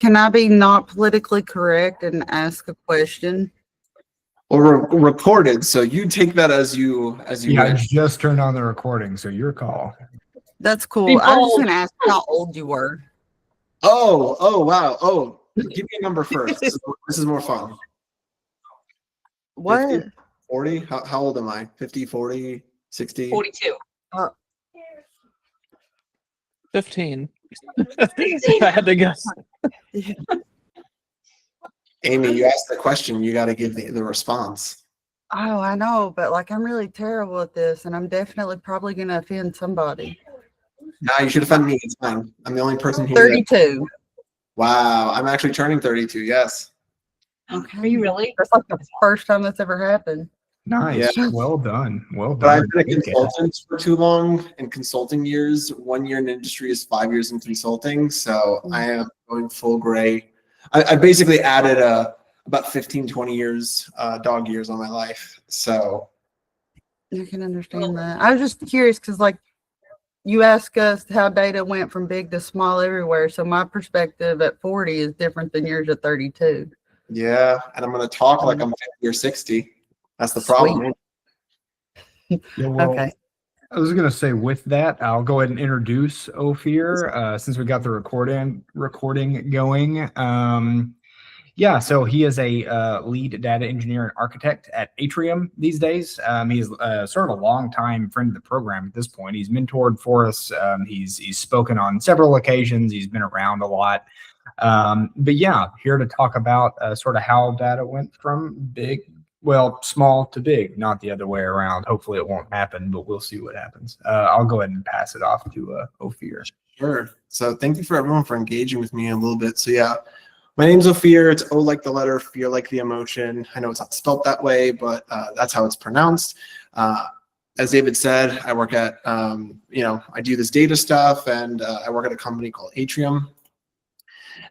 Can I be not politically correct and ask a question? Or recorded, so you take that as you Yeah, I wish. just turned on the recording, so your call. That's cool. I was just gonna ask how old you were. Oh, wow. Oh, give me a number first. This is more fun. What? 50, 40? How old am I? 50, 40, 60? 42. 15. I had to guess. Amy, you asked the question. You got to give the response. Oh, I know, but like I'm really terrible at this, and I'm definitely probably gonna offend somebody. No, you should offend me. It's fine. I'm the only person here. 32. Wow, I'm actually turning 32. Yes. Okay. Are you really? That's like the first time that's ever happened. Nice. Yeah. Well done. Well But I've done. been a consultant for too long. In consulting years, 1 year in industry is 5 years in consulting. So I am going full gray. I basically added about 15, 20 years, dog years on my life. So I can understand that. I was just curious because, like, you ask us how data went from big to small everywhere. So my perspective at 40 is different than yours at 32. yeah, and I'm going to talk like I'm 50 or 60. That's the problem. Yeah, well, Okay. I was going to say with that, I'll go ahead and introduce Ofir since we got the recording going. Yeah, so he is a lead data engineer and architect at Atrium these days. He's sort of a longtime friend of the program at this point. He's mentored for us. He's spoken on several occasions. He's been around a lot. But yeah, here to talk about sort of how data went from small to big, not the other way around. Hopefully it won't happen, but we'll see what happens. I'll go ahead and pass it off to Ofir. Sure. So thank you for everyone for engaging with me a little bit. So yeah, my name's Ofir. It's O like the letter, fear like the emotion. I know it's not spelled that way, but that's how it's pronounced. As David said, I work at, I do this data stuff, and I work at a company called Atrium.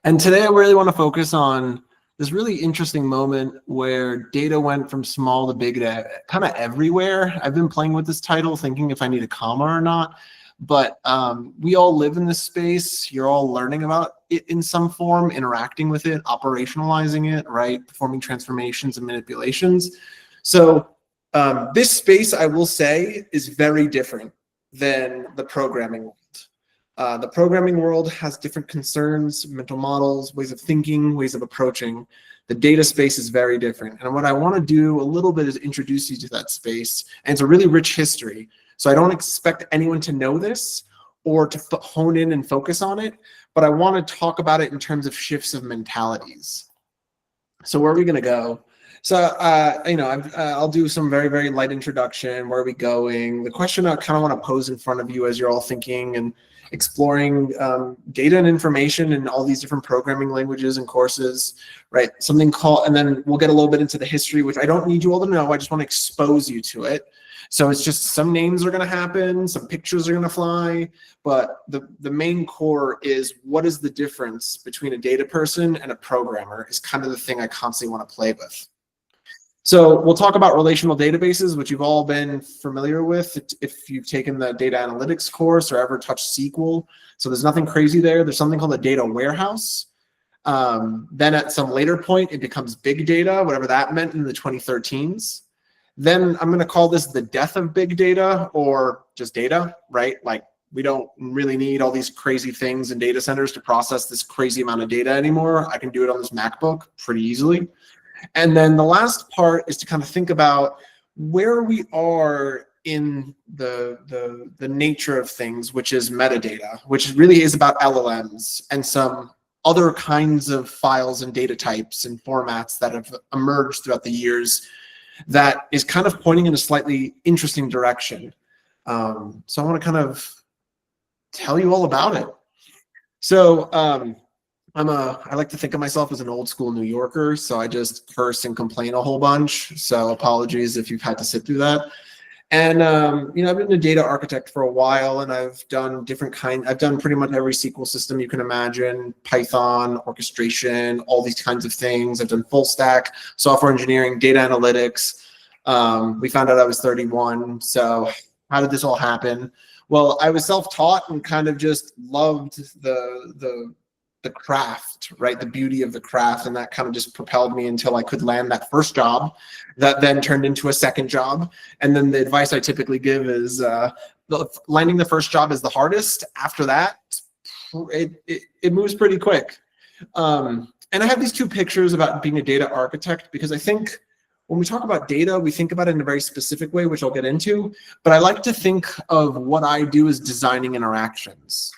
And today I really want to focus on this really interesting moment where data went from small to big to kind of everywhere. I've been playing with this title, thinking if I need a comma or not. But we all live in this space. You're all learning about it in some form, interacting with it, operationalizing it, right? Performing transformations and manipulations. So this space, I will say, is very different than the programming world. The programming world has different concerns, mental models, ways of thinking, ways of approaching. The data space is very different. And what I want to do a little bit is introduce you to that space. And it's a really rich history. So I don't expect anyone to know this or to hone in and focus on it, but I want to talk about it in terms of shifts of mentalities. So where are we going to go? So, I'll do some very, very light introduction. Where are we going? The question I kind of want to pose in front of you as you're all thinking and exploring data and information in all these different programming languages and courses, right? Something called, and then we'll get a little bit into the history, which I don't need you all to know. I just want to expose you to it. So it's just some names are going to happen, some pictures are going to fly, but the main core is what is the difference between a data person and a programmer is kind of the thing I constantly want to play with. So we'll talk about relational databases, which you've all been familiar with if you've taken the data analytics course or ever touched SQL. So there's nothing crazy there. There's something called a data warehouse. Then at some later point, it becomes big data, whatever that meant in the 2013s. Then I'm going to call this the death of big data or just data, right? Like we don't really need all these crazy things in data centers to process this crazy amount of data anymore. I can do it on this MacBook pretty easily. And then the last part is to kind of think about where we are in the nature of things, which is metadata, which really is about LLMs and some other kinds of files and data types and formats that have emerged throughout the years that is kind of pointing in a slightly interesting direction. So I want to kind of tell you all about it. So I like to think of myself as an old school New Yorker, so I just curse and complain a whole bunch. So apologies if you've had to sit through that. And I've been a data architect for a while, and I've done I've done pretty much every SQL system you can imagine: Python, orchestration, all these kinds of things. I've done full stack, software engineering, data analytics. We found out I was 31. So how did this all happen? Well, I was self-taught and kind of just loved the the craft, right? The beauty of the craft. And that kind of just propelled me until I could land that first job that then turned into a second job. And then the advice I typically give is landing the first job is the hardest. After that, it moves pretty quick. And I have these two pictures about being a data architect, because I think when we talk about data, we think about it in a very specific way, which I'll get into, but I like to think of what I do as designing interactions.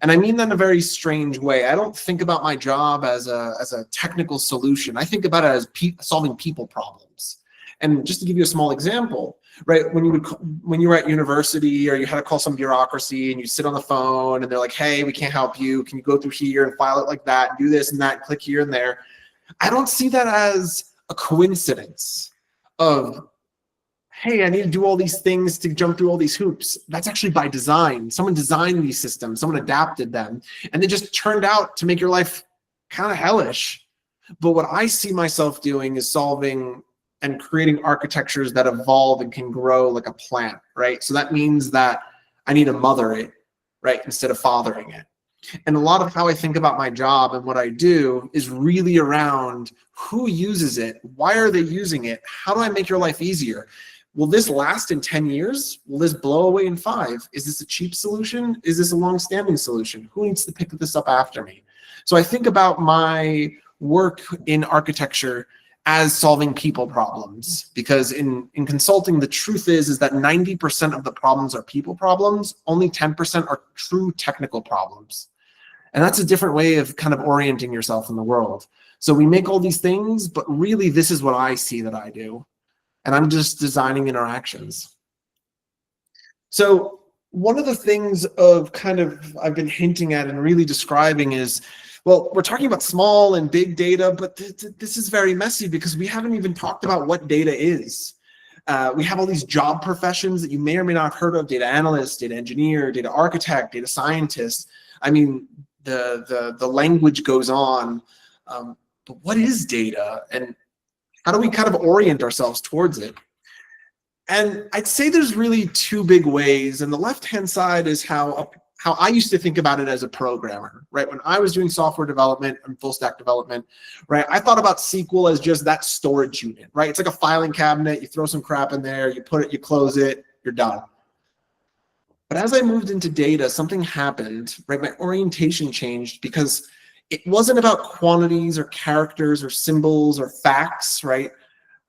And I mean that in a very strange way. I don't think about my job as a technical solution. I think about it as solving people problems. And just to give you a small example, right? When you were at university or you had to call some bureaucracy and you sit on the phone and they're like, hey, we can't help you. Can you go through here and file it like that, do this and that, click here and there. I don't see that as a coincidence of, hey, I need to do all these things to jump through all these hoops. That's actually by design. Someone designed these systems, someone adapted them, and they just turned out to make your life kind of hellish. But what I see myself doing is solving and creating architectures that evolve and can grow like a plant, right? So that means that I need to mother it, right, instead of fathering it. And a lot of how I think about my job and what I do is really around who uses it, why are they using it, how do I make your life easier? Will this last in 10 years? Will this blow away in 5? Is this a cheap solution? Is this a long-standing solution? Who needs to pick this up after me? So I think about my work in architecture as solving people problems, because in consulting, the truth is that 90% of the problems are people problems, only 10% are true technical problems. And that's a different way of kind of orienting yourself in the world. So we make all these things, but really this is what I see that I do. And I'm just designing interactions. So one of the things of kind of I've been hinting at and really describing is, well, we're talking about small and big data, but this is very messy because we haven't even talked about what data is. We have all these job professions that you may or may not have heard of: data analyst, data engineer, data architect, data scientist. I mean, the language goes on. But what is data, and how do we kind of orient ourselves towards it? And I'd say there's really two big ways. And the left-hand side is how I used to think about it as a programmer, right? When I was doing software development and full stack development, right? I thought about SQL as just that storage unit, right? It's like a filing cabinet. You throw some crap in there, you put it, you close it, you're done. But as I moved into data, something happened, right? My orientation changed because it wasn't about quantities or characters or symbols or facts, right?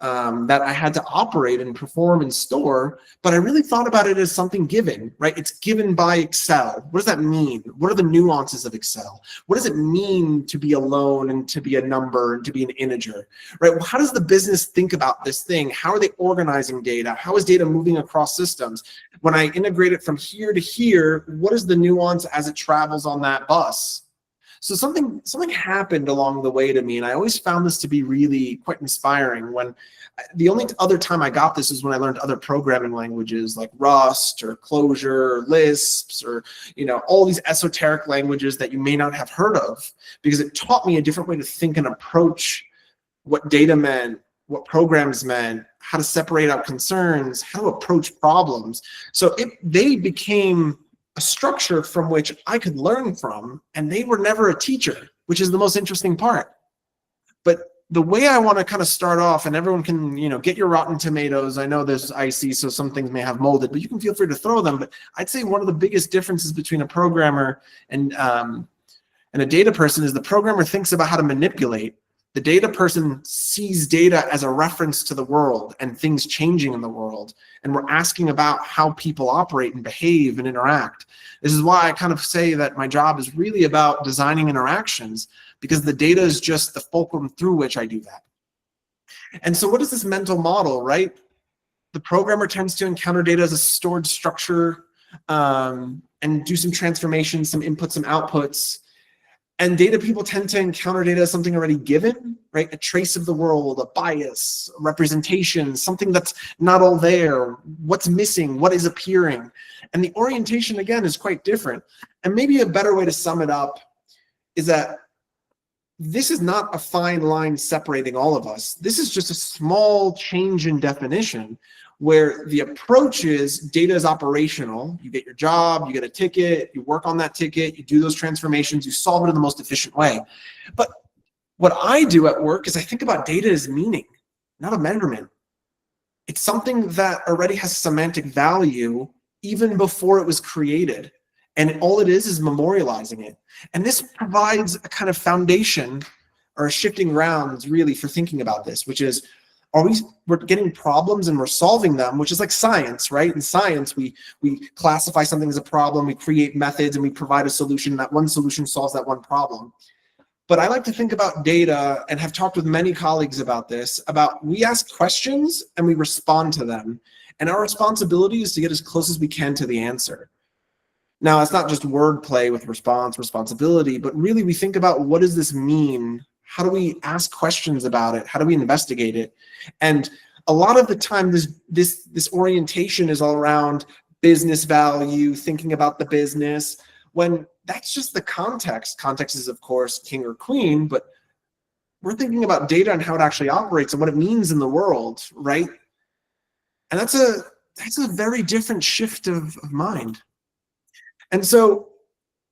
That I had to operate and perform and store, but I really thought about it as something given, right? It's given by Excel. What does that mean? What are the nuances of Excel? What does it mean to be alone and to be a number and to be an integer, right? Well, how does the business think about this thing? How are they organizing data? How is data moving across systems? When I integrate it from here to here, what is the nuance as it travels on that bus? So something happened along the way to me, and I always found this to be really quite inspiring. When the only other time I got this is when I learned other programming languages like Rust or Clojure or Lisps, or all these esoteric languages that you may not have heard of, because it taught me a different way to think and approach what data meant, what programs meant, how to separate out concerns, how to approach problems. So they became a structure from which I could learn from, and they were never a teacher, which is the most interesting part. But the way I want to kind of start off, and everyone can, get your rotten tomatoes. I know this is icy, so some things may have molded, but you can feel free to throw them. But I'd say one of the biggest differences between a programmer and a data person is the programmer thinks about how to manipulate. The data person sees data as a reference to the world and things changing in the world. And we're asking about how people operate and behave and interact. This is why I kind of say that my job is really about designing interactions, because the data is just the fulcrum through which I do that. And so what is this mental model, right? The programmer tends to encounter data as a stored structure and do some transformations, some inputs, some outputs. And data people tend to encounter data as something already given, right? A trace of the world, a bias, a representation, something that's not all there, what's missing, what is appearing. And the orientation, again, is quite different. And maybe a better way to sum it up is that this is not a fine line separating all of us. This is just a small change in definition where the approach is data is operational. You get your job, you get a ticket, you work on that ticket, you do those transformations, you solve it in the most efficient way. But what I do at work is I think about data as meaning, not a measurement. It's something that already has semantic value even before it was created. And all it is memorializing it. And this provides a kind of foundation or a shifting grounds really for thinking about this, which is, we're getting problems and we're solving them, which is like science, right? In science, we classify something as a problem, we create methods, and we provide a solution. That one solution solves that one problem. But I like to think about data, and have talked with many colleagues about this, about we ask questions and we respond to them. And our responsibility is to get as close as we can to the answer. Now, it's not just wordplay with responsibility, but really we think about, what does this mean? How do we ask questions about it? How do we investigate it? And a lot of the time, this orientation is all around business value, thinking about the business, when that's just the context. Context is, of course, king or queen, but we're thinking about data and how it actually operates and what it means in the world, right? And that's a very different shift of mind. And so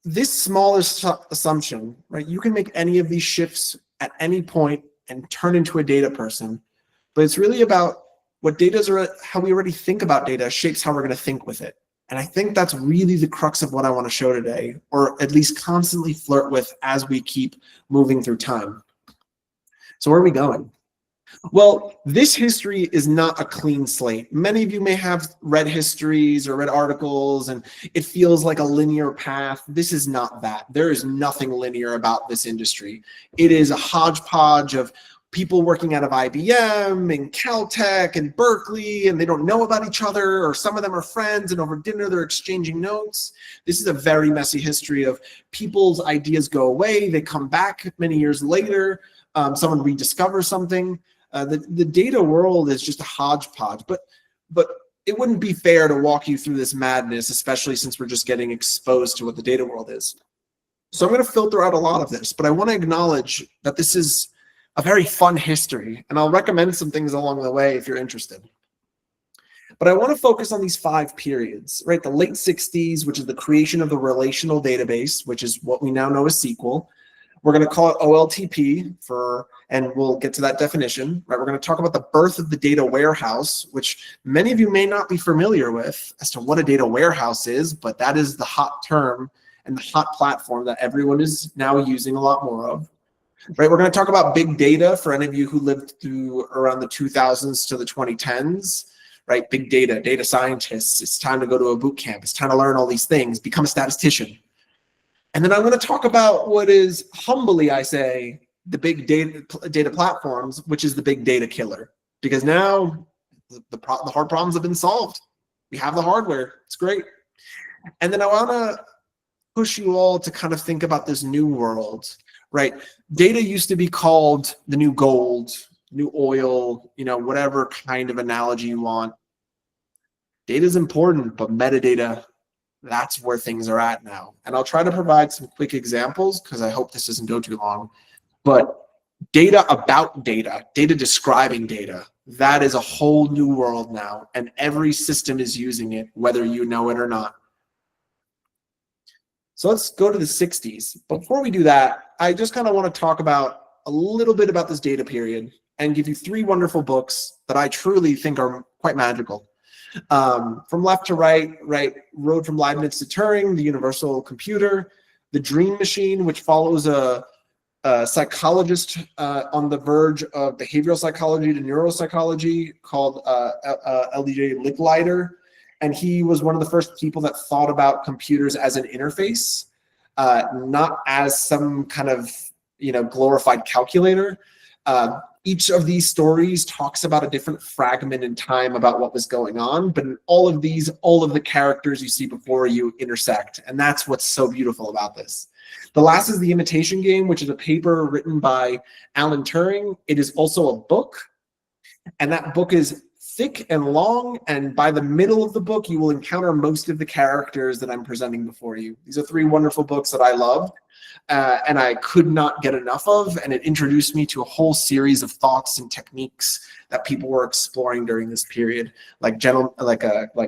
this smallest assumption, right? You can make any of these shifts at any point and turn into a data person, but it's really about what data is, or how we already think about data shapes how we're going to think with it. And I think that's really the crux of what I want to show today, or at least constantly flirt with as we keep moving through time. So where are we going? Well, this history is not a clean slate. Many of you may have read histories or read articles, and it feels like a linear path. This is not that. There is nothing linear about this industry. It is a hodgepodge of people working out of IBM and Caltech and Berkeley, and they don't know about each other, or some of them are friends, and over dinner they're exchanging notes. This is a very messy history of people's ideas go away, they come back many years later, someone rediscovers something. The data world is just a hodgepodge, but it wouldn't be fair to walk you through this madness, especially since we're just getting exposed to what the data world is. So I'm going to filter out a lot of this, but I want to acknowledge that this is a very fun history, and I'll recommend some things along the way if you're interested. But I want to focus on these 5 periods, right? The late 60s, which is the creation of the relational database, which is what we now know as SQL. We're going to call it OLTP and we'll get to that definition, right? We're going to talk about the birth of the data warehouse, which many of you may not be familiar with as to what a data warehouse is, but that is the hot term and the hot platform that everyone is now using a lot more of, right? We're going to talk about big data for any of you who lived through around the 2000s to the 2010s, right? Big data, data scientists. It's time to go to a boot camp. It's time to learn all these things, become a statistician. And then I'm going to talk about what is, humbly I say, the big data platforms, which is the big data killer. Because now the hard problems have been solved. We have the hardware. It's great. And then I want to push you all to kind of think about this new world, right? Data used to be called the new gold, new oil, whatever kind of analogy you want. Data is important, but metadata, that's where things are at now. And I'll try to provide some quick examples because I hope this doesn't go too long. But data about data, data describing data, that is a whole new world now. And every system is using it, whether you know it or not. So let's go to the 60s. Before we do that, I just kind of want to talk about a little bit about this data period and give you 3 wonderful books that I truly think are quite magical. From left to right, Road from Leibniz to Turing, The Universal Computer, The Dream Machine, which follows a psychologist on the verge of behavioral psychology to neuropsychology called L.J. Licklider. And he was one of the first people that thought about computers as an interface, not as some kind of glorified calculator. Each of these stories talks about a different fragment in time about what was going on, but in all of these, all of the characters you see before you intersect, and that's what's so beautiful about this. The last is The Imitation Game, which is a paper written by Alan Turing. It is also a book, and that book is thick and long, and by the middle of the book, you will encounter most of the characters that I'm presenting before you. These are 3 wonderful books that I loved, and I could not get enough of, and it introduced me to a whole series of thoughts and techniques that people were exploring during this period, like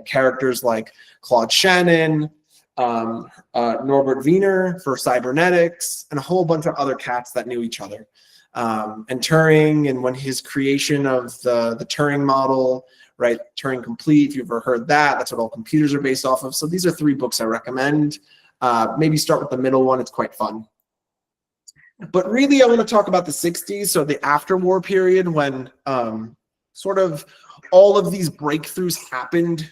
characters like Claude Shannon, Norbert Wiener for cybernetics, and a whole bunch of other cats that knew each other. And Turing, and when his creation of the Turing model, right? Turing Complete, if you've ever heard that, that's what all computers are based off of. So these are 3 books I recommend. Maybe start with the middle one, it's quite fun. But really, I want to talk about the 60s, so the after-war period, when sort of all of these breakthroughs happened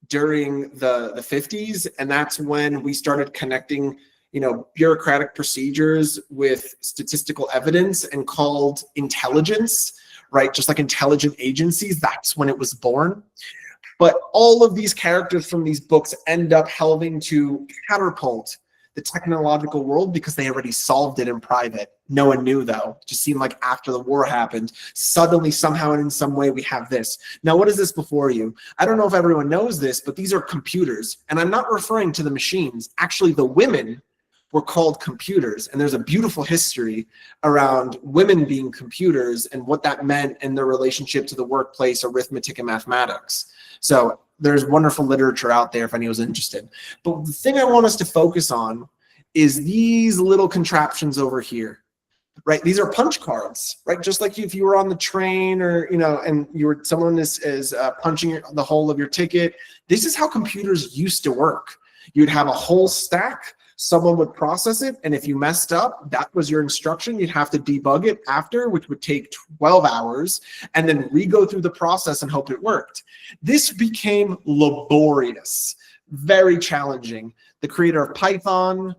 during the 50s, and that's when we started connecting, you know, bureaucratic procedures with statistical evidence and called intelligence, right? Just like intelligent agencies, that's when it was born. But all of these characters from these books end up helping to catapult the technological world because they already solved it in private. No one knew, though. It just seemed like after the war happened, suddenly, somehow, and in some way, we have this. Now, what is this before you? I don't know if everyone knows this, but these are computers. And I'm not referring to the machines. Actually, the women were called computers. And there's a beautiful history around women being computers and what that meant in their relationship to the workplace, arithmetic, and mathematics. So there's wonderful literature out there if anyone's interested. But the thing I want us to focus on is these little contraptions over here, right? These are punch cards, right? Just like if you were on the train, or, you know, and someone is punching the hole of your ticket. This is how computers used to work. You'd have a whole stack. Someone would process it, and if you messed up, that was your instruction. You'd have to debug it after, which would take 12 hours, and then re-go through the process and hope it worked. This became laborious, very challenging. The creator of Python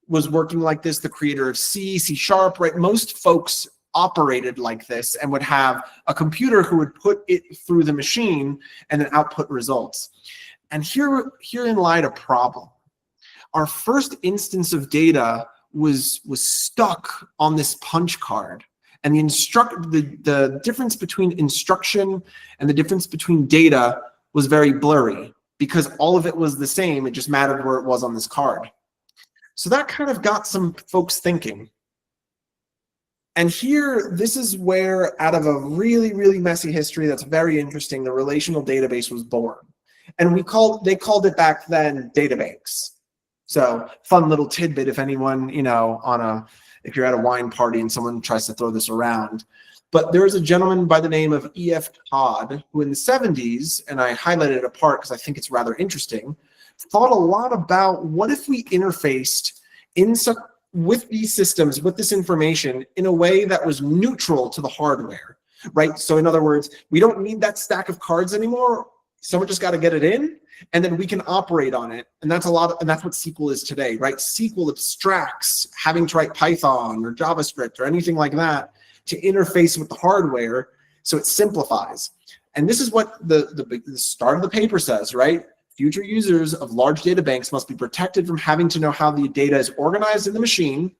was working like this. The creator of C, C#, right? Most folks operated like this and would have a computer who would put it through the machine and then output results. And herein lied a problem. Our first instance of data was stuck on this punch card, and the difference between instruction and the difference between data was very blurry because all of it was the same. It just mattered where it was on this card. So that kind of got some folks thinking. And here, this is where, out of a really, really messy history that's very interesting, the relational database was born. And they called it back then databanks. So fun little tidbit if anyone, you know, if you're at a wine party and someone tries to throw this around. But there is a gentleman by the name of E.F. Todd who in the 70s, and I highlighted it apart because I think it's rather interesting, thought a lot about what if we interfaced with these systems, with this information in a way that was neutral to the hardware, right? So in other words, we don't need that stack of cards anymore. Someone just got to get it in, and then we can operate on it. And that's and that's what SQL is today, right? SQL abstracts having to write Python or JavaScript or anything like that to interface with the hardware, so it simplifies. And this is what the start of the paper says, right? Future users of large data banks must be protected from having to know how the data is organized in the machine,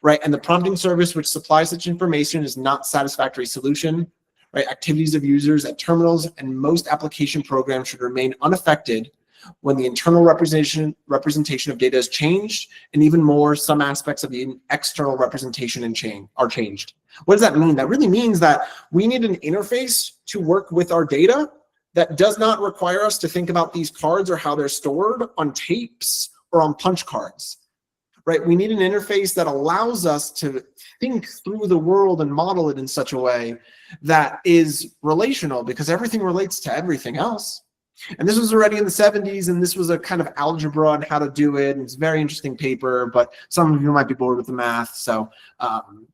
right? And the prompting service which supplies such information is not satisfactory solution. Right, activities of users at terminals and most application programs should remain unaffected when the internal representation of data is changed, and even more, some aspects of the external representation are changed. What does that mean? That really means that we need an interface to work with our data that does not require us to think about these cards or how they're stored on tapes or on punch cards. Right? We need an interface that allows us to think through the world and model it in such a way that is relational, because everything relates to everything else. And this was already in the 70s, and this was a kind of algebra on how to do it. And it's a very interesting paper, but some of you might be bored with the math. So,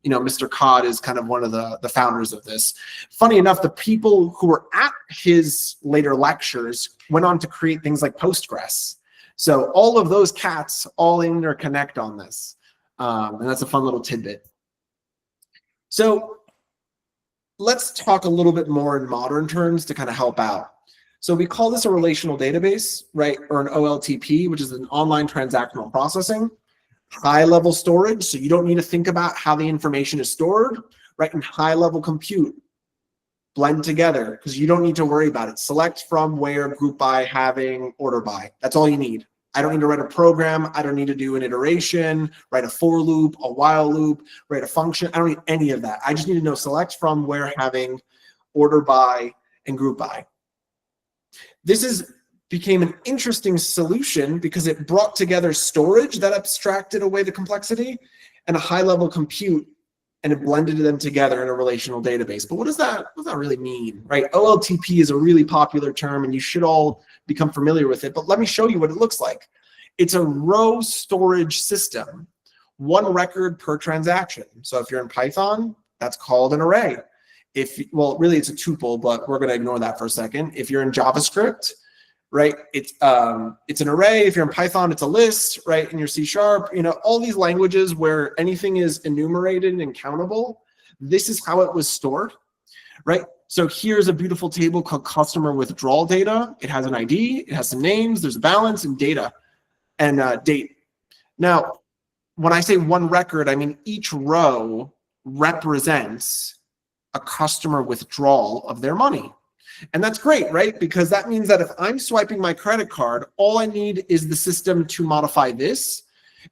you know, Mr. Codd is kind of one of the founders of this. Funny enough, the people who were at his later lectures went on to create things like Postgres. So all of those cats all interconnect on this. And that's a fun little tidbit. So let's talk a little bit more in modern terms to kind of help out. So we call this a relational database, right? Or an OLTP, which is an online transactional processing. High-level storage, so you don't need to think about how the information is stored, right? And high-level compute. blend together because you don't need to worry about it. Select from, where, group by, having, order by. That's all you need. I don't need to write a program. I don't need to do an iteration, write a for loop, a while loop, write a function. I don't need any of that. I just need to know select from, where, having, order by, and group by. This became an interesting solution because it brought together storage that abstracted away the complexity and a high-level compute, and it blended them together in a relational database. But what does that really mean, right? OLTP is a really popular term, and you should all become familiar with it. But let me show you what it looks like. It's a row storage system, one record per transaction. So if you're in Python, that's called an array. Well, really it's a tuple, but we're going to ignore that for a second. If you're in JavaScript, right, it's an array. If you're in Python, it's a list, right? In your C#, all these languages where anything is enumerated and countable, this is how it was stored, right? So here's a beautiful table called customer withdrawal data. It has an ID, it has some names, there's a balance and data and date. Now, when I say one record, I mean each row represents a customer withdrawal of their money. And that's great, right? Because that means that if I'm swiping my credit card, all I need is the system to modify this.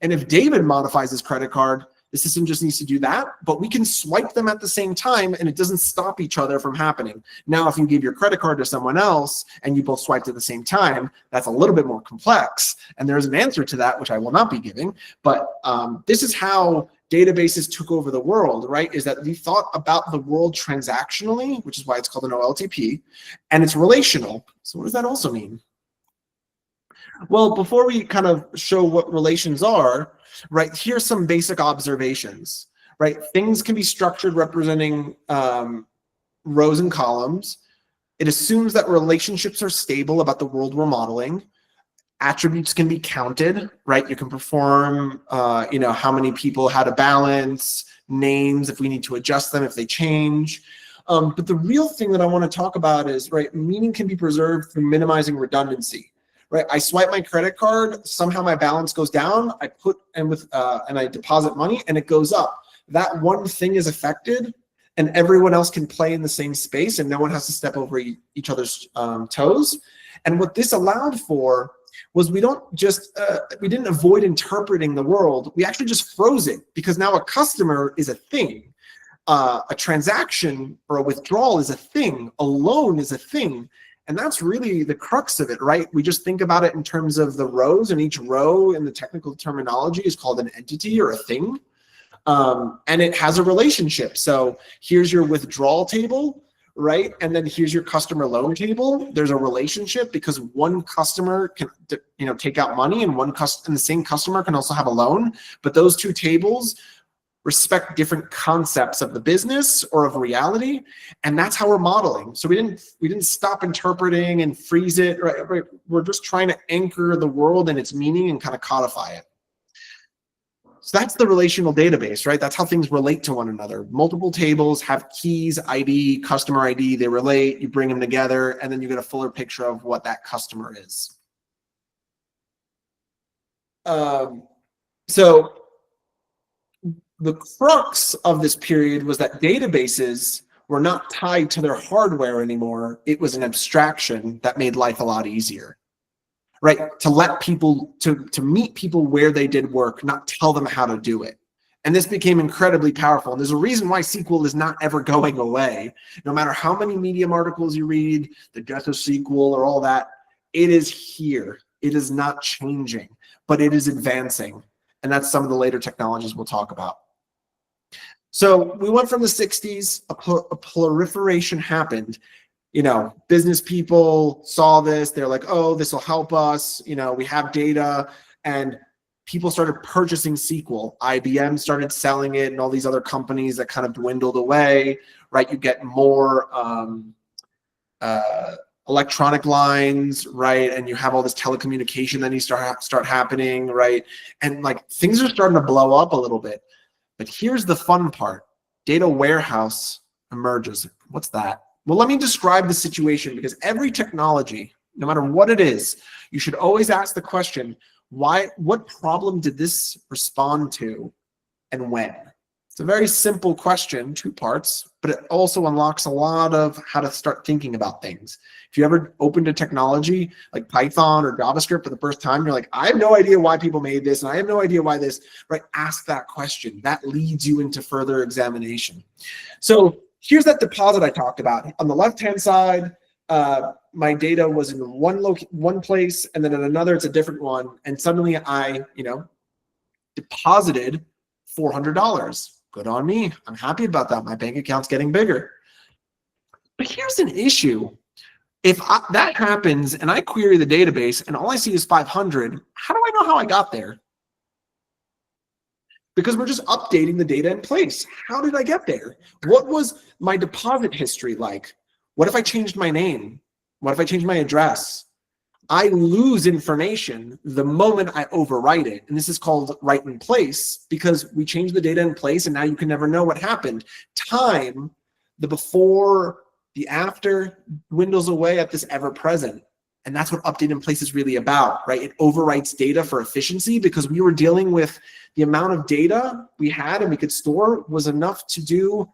And if David modifies his credit card, the system just needs to do that. But we can swipe them at the same time, and it doesn't stop each other from happening. Now, if you give your credit card to someone else and you both swiped at the same time, that's a little bit more complex. And there's an answer to that, which I will not be giving. But this is how databases took over the world, right? Is that we thought about the world transactionally, which is why it's called an OLTP, and it's relational. So what does that also mean? Well, before we kind of show what relations are, right, here's some basic observations, right? Things can be structured representing rows and columns. It assumes that relationships are stable about the world we're modeling. Attributes can be counted, right? You can perform, how many people had a balance, names, if we need to adjust them, if they change. But the real thing that I want to talk about is, right, meaning can be preserved through minimizing redundancy, right? I swipe my credit card, somehow my balance goes down, I put and I deposit money and it goes up. That one thing is affected and everyone else can play in the same space and no one has to step over each other's toes. And what this allowed for was we didn't avoid interpreting the world. We actually just froze it because now a customer is a thing. A transaction or a withdrawal is a thing. A loan is a thing. And that's really the crux of it, right? We just think about it in terms of the rows, and each row in the technical terminology is called an entity or a thing. And it has a relationship. So here's your withdrawal table, right? And then here's your customer loan table. There's a relationship because one customer can, take out money, and and the same customer can also have a loan. But those two tables respect different concepts of the business or of reality, and that's how we're modeling. So we didn't stop interpreting and freeze it. Right? We're just trying to anchor the world and its meaning and kind of codify it. So that's the relational database, right? That's how things relate to one another. Multiple tables have keys, ID, customer ID, they relate, you bring them together, and then you get a fuller picture of what that customer is. So the crux of this period was that databases were not tied to their hardware anymore. It was an abstraction that made life a lot easier. Right, to let people, to meet people where they did work, not tell them how to do it. And this became incredibly powerful. And there's a reason why SQL is not ever going away. No matter how many Medium articles you read, the death of SQL or all that, it is here. It is not changing, but it is advancing. And that's some of the later technologies we'll talk about. So we went from the 60s, a proliferation happened. Business people saw this, they're like, oh, this will help us. We have data, and people started purchasing SQL. IBM started selling it, and all these other companies that kind of dwindled away, right? You get more electronic lines, right? And you have all this telecommunication that needs to start happening, right? And like things are starting to blow up a little bit. But here's the fun part. Data warehouse emerges. What's that? Well, let me describe the situation, because every technology, no matter what it is, you should always ask the question, what problem did this respond to and when? It's It's a very simple question, 2 parts, but it also unlocks a lot of how to start thinking about things. If you ever opened a technology like Python or JavaScript for the first time, you're like, I have no idea why people made this, and I have no idea why this, right? Ask that question. That leads you into further examination. So here's that deposit I talked about. On the left-hand side, my data was in one place, and then in another, it's a different one. And suddenly I, deposited $400. Good on me. I'm happy about that. My bank account's getting bigger. But here's an issue. If that happens and I query the database and all I see is 500, how do I know how I got there? Because we're just updating the data in place. How did I get there? What was my deposit history like? What if I changed my name? What if I changed my address? I lose information the moment I overwrite it. And this is called write in place, because we change the data in place and now you can never know what happened. Time, the before, the after, dwindles away at this ever present. And that's what update in place is really about, right? It overwrites data for efficiency, because we were dealing with the amount of data we had and we could store was enough to do,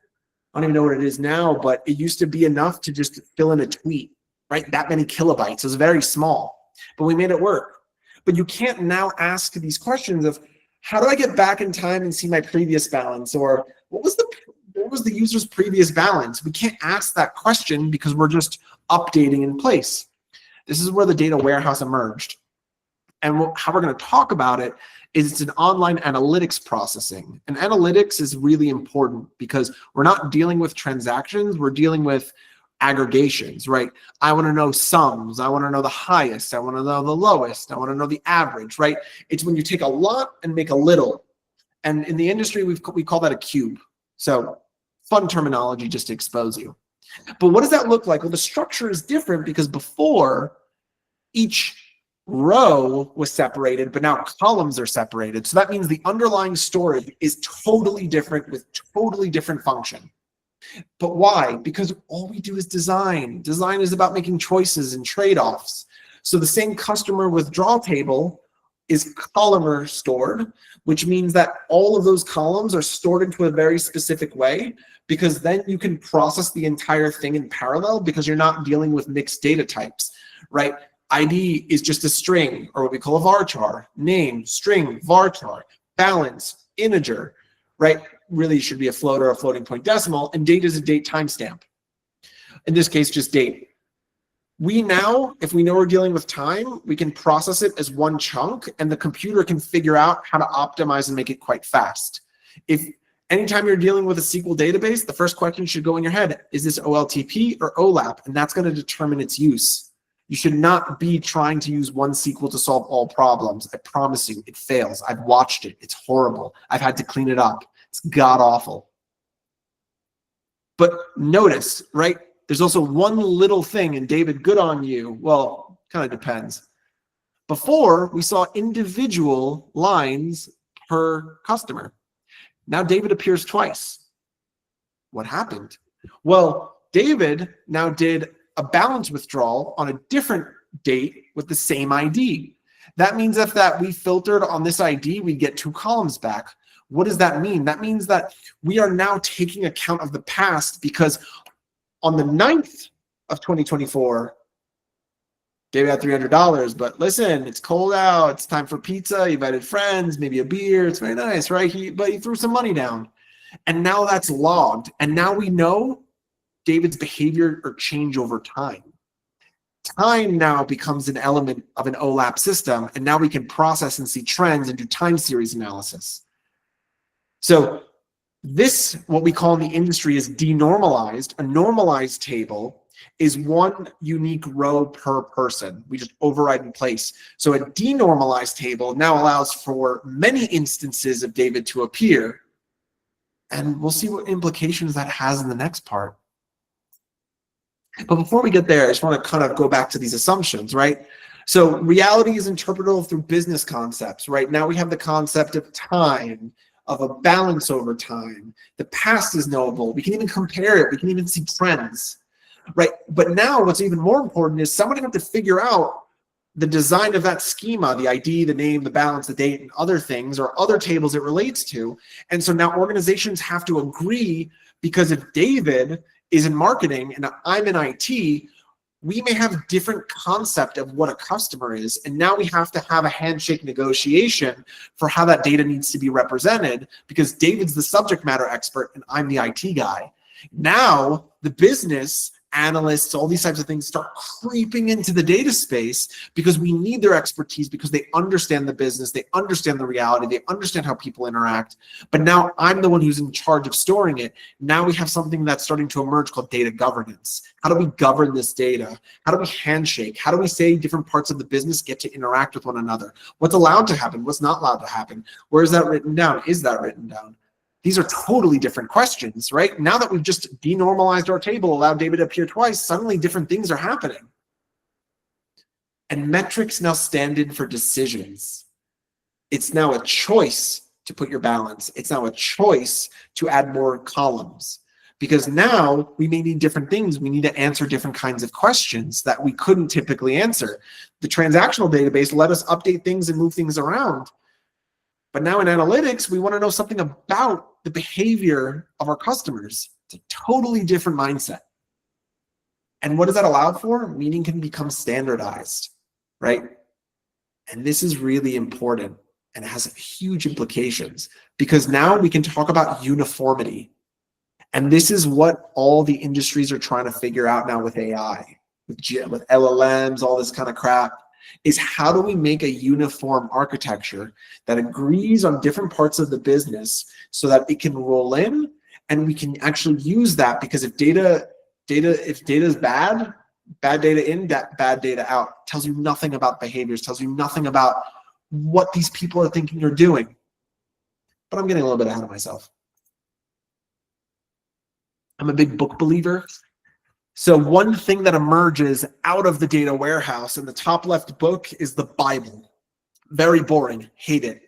I don't even know what it is now, but it used to be enough to just fill in a tweet, right? That many kilobytes. It was very small, but we made it work. But you can't now ask these questions of, how do I get back in time and see my previous balance? Or what was the user's previous balance? We can't ask that question because we're just updating in place. This is where the data warehouse emerged. And how we're going to talk about it is it's an online analytics processing. And analytics is really important because we're not dealing with transactions, we're dealing with aggregations, right? I want to know sums, I want to know the highest, I want to know the lowest, I want to know the average, right? It's when you take a lot and make a little. And in the industry, we call that a cube. So fun terminology just to expose you. But what does that look like? Well, the structure is different because before, each row was separated, but now columns are separated. So that means the underlying storage is totally different with totally different function. But why? Because all we do is design. Design is about making choices and trade-offs. So the same customer withdrawal table is columnar stored, which means that all of those columns are stored into a very specific way, because then you can process the entire thing in parallel because you're not dealing with mixed data types, right? ID is just a string, or what we call a varchar. Name, string, varchar. Balance, integer, right? Really should be a float or a floating point decimal, and date is a date timestamp. In this case, just date. We now, if we know we're dealing with time, we can process it as one chunk, and the computer can figure out how to optimize and make it quite fast. If anytime you're dealing with a SQL database, the first question should go in your head, is this OLTP or OLAP? And that's going to determine its use. You should not be trying to use one SQL to solve all problems. I promise you, it fails. I've watched it. It's horrible. I've had to clean it up. It's god-awful. But notice, right? There's also one little thing, and David, good on you. Well, kind of depends. Before, we saw individual lines per customer. Now David appears twice. What happened? Well, David now did a balance withdrawal on a different date with the same ID. That means if that we filtered on this ID, we get 2 columns back. What does that mean? That means that we are now taking account of the past, because on the 9th of 2024, David had $300, but listen, it's cold out, it's time for pizza, he invited friends, maybe a beer, it's very nice, right? But he threw some money down. And now that's logged. And now we know David's behavior or change over time. Time now becomes an element of an OLAP system, and now we can process and see trends and do time series analysis. So this, what we call in the industry, is denormalized. A normalized table is one unique row per person. We just override in place. So a denormalized table now allows for many instances of David to appear. And we'll see what implications that has in the next part. But before we get there, I just want to kind of go back to these assumptions, right? So reality is interpretable through business concepts, right? Now we have the concept of time, of a balance over time. The past is knowable. We can even compare it. We can even see trends, right? But now what's even more important is somebody have to figure out the design of that schema, the ID, the name, the balance, the date, and other things, or other tables it relates to. And so now organizations have to agree, because if David is in marketing and I'm in IT, we may have different concept of what a customer is. And now we have to have a handshake negotiation for how that data needs to be represented, because David's the subject matter expert and I'm the IT guy. Now the business analysts, all these types of things start creeping into the data space, because we need their expertise, because they understand the business, they understand the reality, they understand how people interact. But now I'm the one who's in charge of storing it. Now we have something that's starting to emerge called data governance. How do we govern this data? How do we handshake? How do we say different parts of the business get to interact with one another? What's allowed to happen? What's not allowed to happen? Where is that written down? Is that written down? These are totally different questions, right? Now that we've just denormalized our table, allowed David to appear twice, suddenly different things are happening. And metrics now stand in for decisions. It's now a choice to put your balance. It's now a choice to add more columns, because now we may need different things. We need to answer different kinds of questions that we couldn't typically answer. The transactional database let us update things and move things around. But now in analytics, we want to know something about the behavior of our customers. It's a totally different mindset. And what does that allow for? Meaning can become standardized, right? And this is really important, and it has huge implications, because now we can talk about uniformity. And this is what all the industries are trying to figure out now with AI, with LLMs, all this kind of crap. Is how do we make a uniform architecture that agrees on different parts of the business so that it can roll in, and we can actually use that, because if data is bad data in, bad data out, tells you nothing about behaviors, tells you nothing about what these people are thinking or doing. But I'm getting a little bit ahead of myself. I'm a big book believer. So one thing that emerges out of the data warehouse in the top left book is the Bible. Very boring, hate it.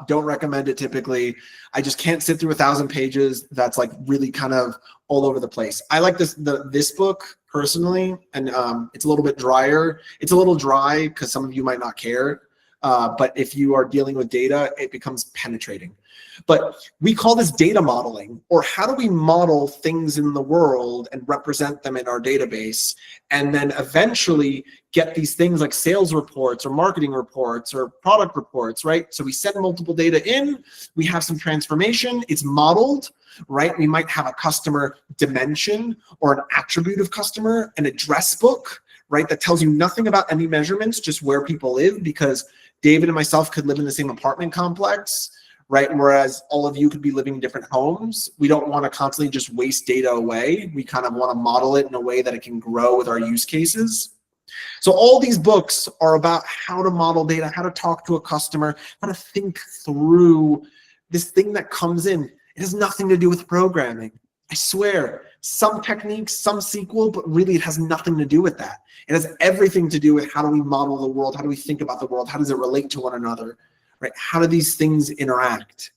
Don't recommend it typically. I just can't sit through 1,000 pages. That's like really kind of all over the place. I like this book personally, and it's a little bit drier. It's a little dry because some of you might not care. But if you are dealing with data, it becomes penetrating. But we call this data modeling, or how do we model things in the world and represent them in our database, and then eventually get these things like sales reports or marketing reports or product reports, right? So we send multiple data in, we have some transformation, it's modeled, right? We might have a customer dimension or an attribute of customer, an address book, right? That tells you nothing about any measurements, just where people live, because David and myself could live in the same apartment complex, right? Whereas all of you could be living in different homes. We don't want to constantly just waste data away. We kind of want to model it in a way that it can grow with our use cases. So all these books are about how to model data, how to talk to a customer, how to think through this thing that comes in. It has nothing to do with programming. I swear, some techniques, some SQL, but really it has nothing to do with that. It has everything to do with how do we model the world? How do we think about the world? How does it relate to one another? Right? How do these things interact?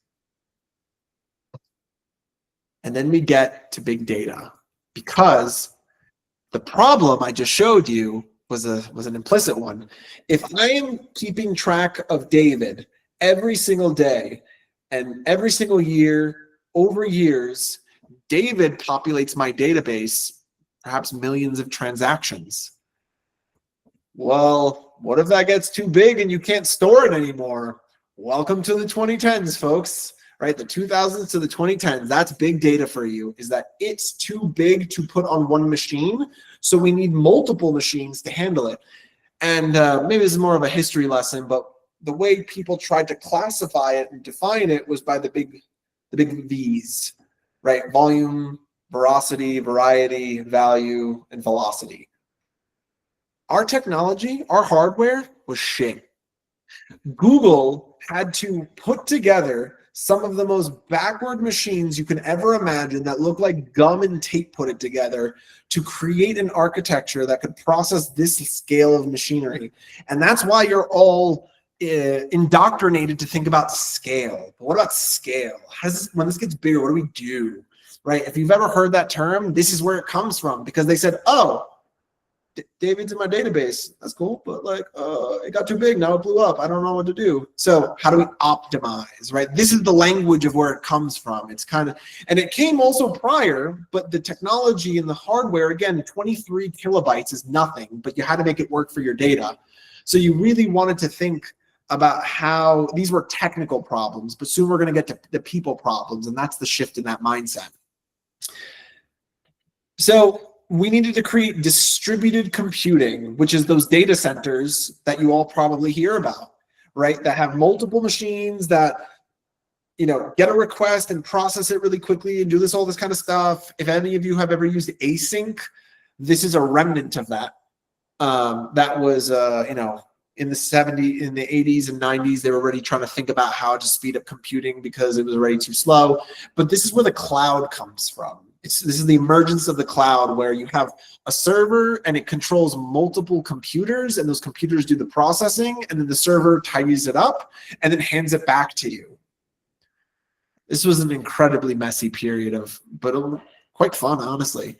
And then we get to big data, because the problem I just showed you was an implicit one. If I am keeping track of David every single day and every single year, over years, David populates my database, perhaps millions of transactions. Well, what if that gets too big and you can't store it anymore? Welcome to the 2010s, folks, right? The 2000s to the 2010s, that's big data for you, is that it's too big to put on one machine. So we need multiple machines to handle it. And maybe this is more of a history lesson, but the way people tried to classify it and define it was by the big V's, right? Volume, veracity, variety, value, and velocity. Our technology, our hardware was shit. Google had to put together some of the most backward machines you can ever imagine that look like gum and tape put it together to create an architecture that could process this scale of machinery. And that's why you're all indoctrinated to think about scale. But what about scale? When this gets bigger, what do we do? Right? If you've ever heard that term, this is where it comes from, because they said, oh, David's in my database. That's cool, but like, it got too big. Now it blew up. I don't know what to do. So how do we optimize, right? This is the language of where it comes from. It's kind of, and it came also prior, but the technology and the hardware, again, 23 kilobytes is nothing, but you had to make it work for your data. So you really wanted to think about how these were technical problems, but soon we're going to get to the people problems, and that's the shift in that mindset. So we needed to create distributed computing, which is those data centers that you all probably hear about, right? That have multiple machines that, you know, get a request and process it really quickly and do all this kind of stuff. If any of you have ever used async, this is a remnant of that. That was, you know, in the 80s and 90s, they were already trying to think about how to speed up computing because it was already too slow. But this is where the cloud comes from. This is the emergence of the cloud, where you have a server and it controls multiple computers, and those computers do the processing, and then the server tidies it up and then hands it back to you. This was an incredibly messy period but quite fun, honestly.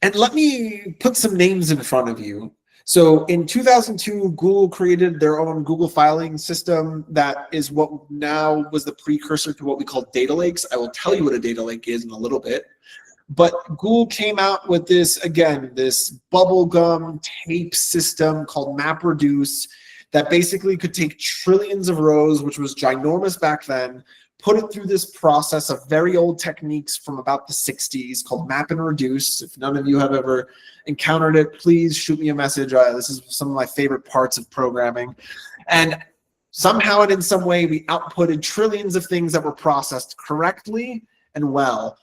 And let me put some names in front of you. So in 2002, Google created their own Google filing system that is what now was the precursor to what we call data lakes. I will tell you what a data lake is in a little bit. But Google came out with this, again, this bubblegum tape system called MapReduce that basically could take trillions of rows, which was ginormous back then, put it through this process of very old techniques from about the 60s called map and reduce. If none of you have ever encountered it, please shoot me a message. This is some of my favorite parts of programming. And somehow and in some way, we outputted trillions of things that were processed correctly and well.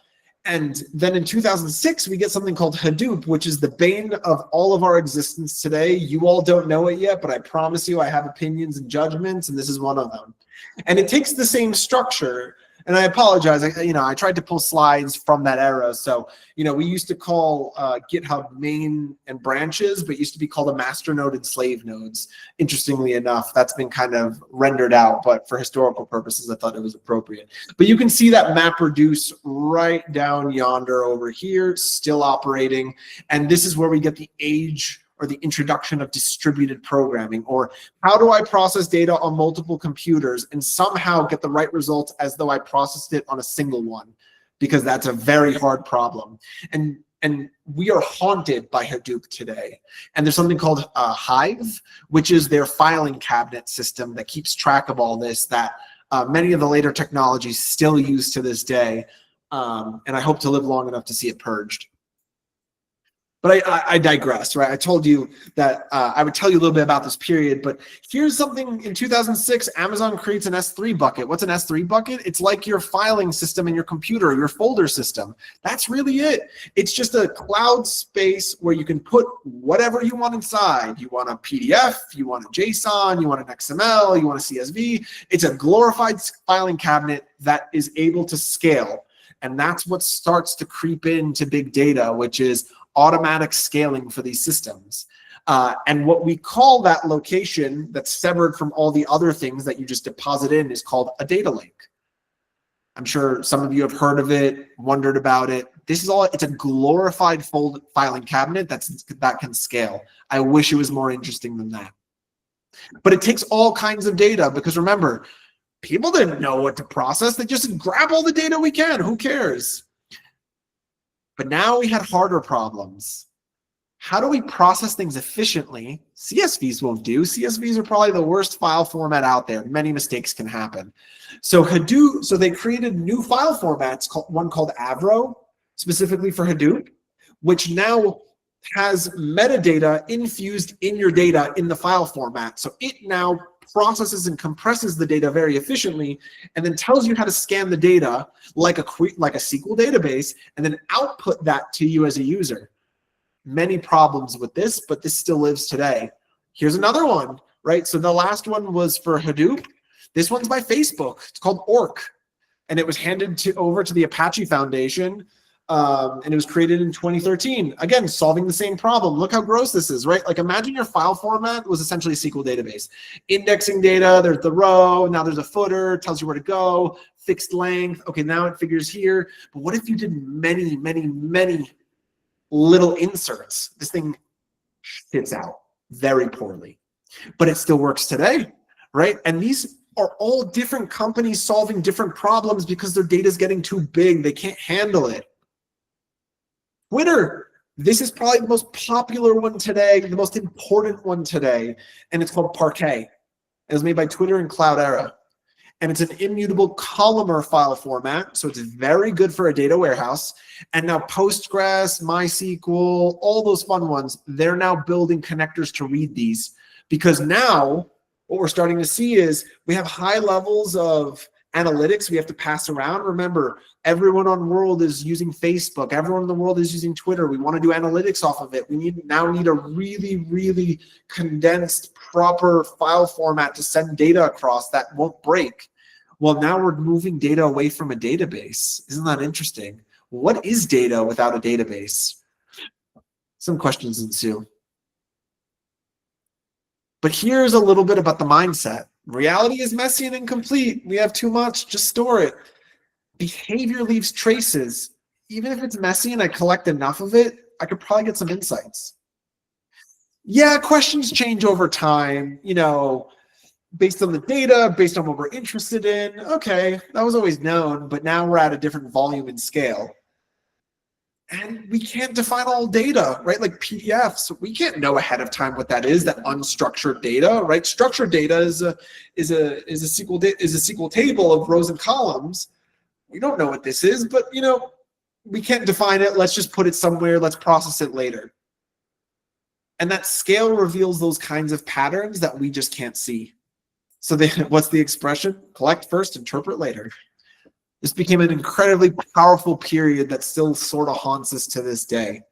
And then in 2006, we get something called Hadoop, which is the bane of all of our existence today. You all don't know it yet, but I promise you I have opinions and judgments, and this is one of them. And it takes the same structure. And I apologize, I tried to pull slides from that era. So, we used to call GitHub main and branches, but it used to be called a master node and slave nodes. Interestingly enough, that's been kind of rendered out, but for historical purposes, I thought it was appropriate. But you can see that MapReduce right down yonder over here, still operating. And this is where we get the age or the introduction of distributed programming, or how do I process data on multiple computers and somehow get the right results as though I processed it on a single one, because that's a very hard problem. And we are haunted by Hadoop today. And there's something called Hive, which is their filing cabinet system that keeps track of all this, that many of the later technologies still use to this day. And I hope to live long enough to see it purged. But I digress, right? I told you that I would tell you a little bit about this period, but here's something in 2006, Amazon creates an S3 bucket. What's an S3 bucket? It's like your filing system in your computer, your folder system. That's really it. It's just a cloud space where you can put whatever you want inside. You want a PDF, you want a JSON, you want an XML, you want a CSV. It's a glorified filing cabinet that is able to scale. And that's what starts to creep into big data, which is automatic scaling for these systems. And what we call that location that's severed from all the other things that you just deposit in is called a data lake. I'm sure some of you have heard of it, wondered about it. This is all, it's a glorified filing cabinet that can scale. I wish it was more interesting than that. But it takes all kinds of data, because remember, people didn't know what to process. They just grab all the data we can. Who cares? But now we had harder problems. How do we process things efficiently? CSVs won't do. CSVs are probably the worst file format out there. Many mistakes can happen. So Hadoop, so they created new file formats, one called Avro, specifically for Hadoop, which now has metadata infused in your data in the file format. So it now processes and compresses the data very efficiently, and then tells you how to scan the data like a SQL database, and then output that to you as a user. Many problems with this, but this still lives today. Here's another one, right? So the last one was for Hadoop. This one's by Facebook. It's called Orc, and it was handed over to the Apache Foundation. And it was created in 2013. Again, solving the same problem. Look how gross this is, right? Like, imagine your file format was essentially a SQL database. Indexing data, there's the row, now there's a footer, tells you where to go, fixed length. Okay, now it figures here. But what if you did many little inserts. This thing spits out very poorly, but it still works today, right? And these are all different companies solving different problems because their data is getting too big. They can't handle it. Twitter, this is probably the most popular one today, the most important one today, and it's called Parquet. It was made by Twitter and Cloudera, and it's an immutable columnar file format, so it's very good for a data warehouse. And now Postgres, MySQL, all those fun ones, they're now building connectors to read these, because now what we're starting to see is we have high levels of analytics we have to pass around. Remember, everyone on the world is using Facebook. Everyone in the world is using Twitter. We want to do analytics off of it. We now need a really, really condensed, proper file format to send data across that won't break. Well, now we're moving data away from a database. Isn't that interesting? What is data without a database? Some questions ensue. But here's a little bit about the mindset. Reality is messy and incomplete. We have too much, just store it. Behavior leaves traces. Even if it's messy and I collect enough of it, I could probably get some insights. Yeah, questions change over time, you know, based on the data, based on what we're interested in. Okay, that was always known, but now we're at a different volume and scale. And we can't define all data, right? Like PDFs, we can't know ahead of time what that is. That unstructured data, right? Structured data is a SQL table of rows and columns. We don't know what this is, but you know, we can't define it. Let's just put it somewhere. Let's process it later. And that scale reveals those kinds of patterns that we just can't see. So what's the expression? Collect first, interpret later. This became an incredibly powerful period that still sort of haunts us to this day.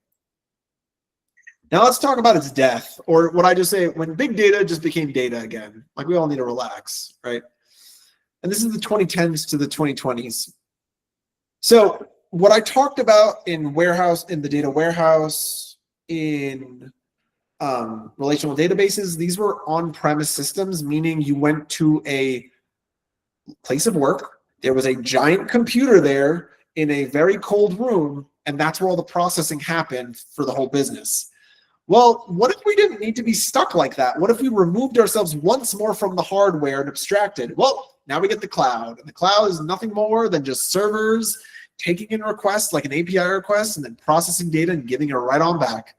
Now let's talk about its death, or what I just say, when big data just became data again. Like, we all need to relax, right? And this is the 2010s to the 2020s. So what I talked about in the data warehouse, in relational databases, these were on-premise systems, meaning you went to a place of work. There was a giant computer there in a very cold room, and that's where all the processing happened for the whole business. Well, what if we didn't need to be stuck like that? What if we removed ourselves once more from the hardware and abstracted? Well, now we get the cloud, and the cloud is nothing more than just servers taking in requests like an API request and then processing data and giving it right on back.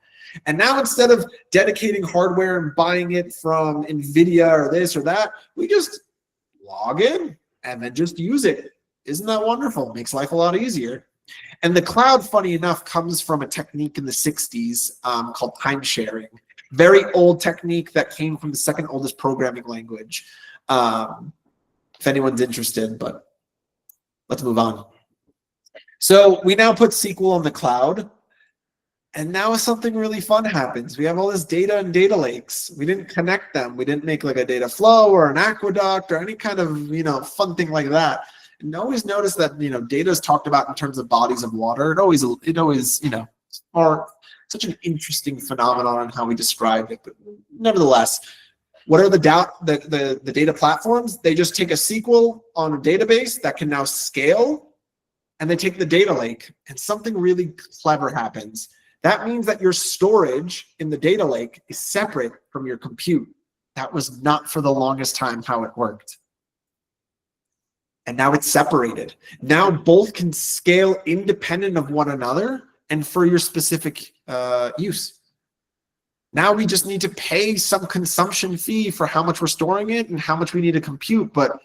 And now, instead of dedicating hardware and buying it from NVIDIA or this or that, we just log in and then just use it. Isn't that wonderful? Makes life a lot easier. And the cloud, funny enough, comes from a technique in the 60s called time sharing. Very old technique that came from the second oldest programming language. If anyone's interested, but let's move on. So we now put SQL on the cloud. And now something really fun happens. We have all this data in data lakes. We didn't connect them. We didn't make like a data flow or an aqueduct or any kind of, you know, fun thing like that. And always notice that, you know, data is talked about in terms of bodies of water. It always, you know, are such an interesting phenomenon on how we describe it. But nevertheless, what are the data platforms? They just take a SQL on a database that can now scale, and they take the data lake, and something really clever happens. That means that your storage in the data lake is separate from your compute. That was not for the longest time how it worked. And now it's separated. Now both can scale independent of one another and for your specific use. Now we just need to pay some consumption fee for how much we're storing it and how much we need to compute. But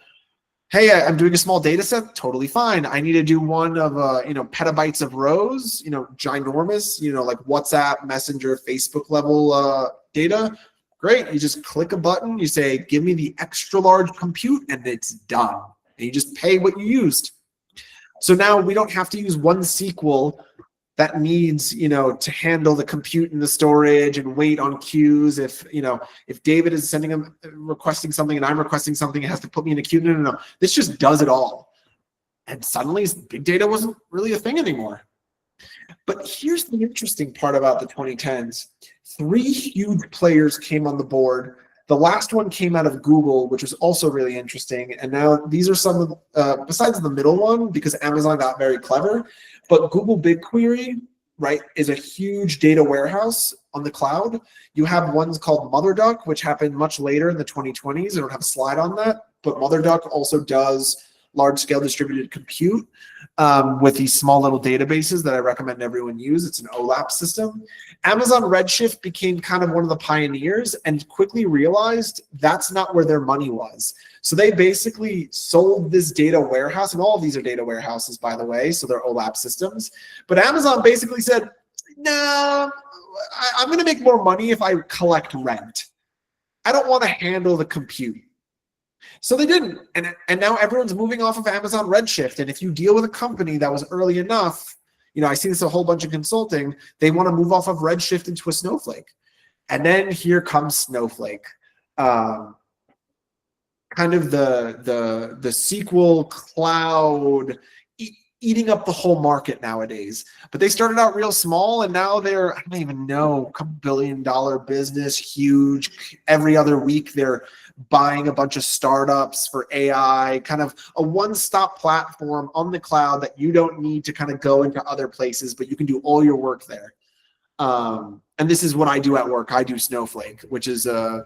hey, I'm doing a small data set, totally fine. I need to do one of, you know, petabytes of rows, you know, ginormous, you know, like WhatsApp, Messenger, Facebook level data. Great, you just click a button, you say, give me the extra large compute, and it's done. And you just pay what you used. So now we don't have to use one SQL that needs, you know, to handle the compute and the storage and wait on queues. If, you know, if David is requesting something and I'm requesting something, it has to put me in a queue. No. This just does it all. And suddenly big data wasn't really a thing anymore. But here's the interesting part about the 2010s. 3 huge players came on the board. The last one came out of Google, which was also really interesting. And now these are some of, besides the middle one, because Amazon got very clever, but Google BigQuery right, is a huge data warehouse on the cloud. You have ones called MotherDuck, which happened much later in the 2020s. I don't have a slide on that, but MotherDuck also does large-scale distributed compute with these small little databases that I recommend everyone use. It's an OLAP system. Amazon Redshift became kind of one of the pioneers and quickly realized that's not where their money was. So they basically sold this data warehouse, and all of these are data warehouses, by the way, so they're OLAP systems. But Amazon basically said, no, I'm going to make more money if I collect rent. I don't want to handle the compute. So they didn't. And now everyone's moving off of Amazon Redshift. And if you deal with a company that was early enough, you know, I see this a whole bunch of consulting, they want to move off of Redshift into a Snowflake. And then here comes Snowflake. Kind of the SQL cloud eating up the whole market nowadays. But they started out real small, and now they're, I don't even know, a couple billion-dollar business, huge. Every other week they're buying a bunch of startups for AI, kind of a one-stop platform on the cloud that you don't need to kind of go into other places, but you can do all your work there. And this is what I do at work. I do Snowflake, which is, if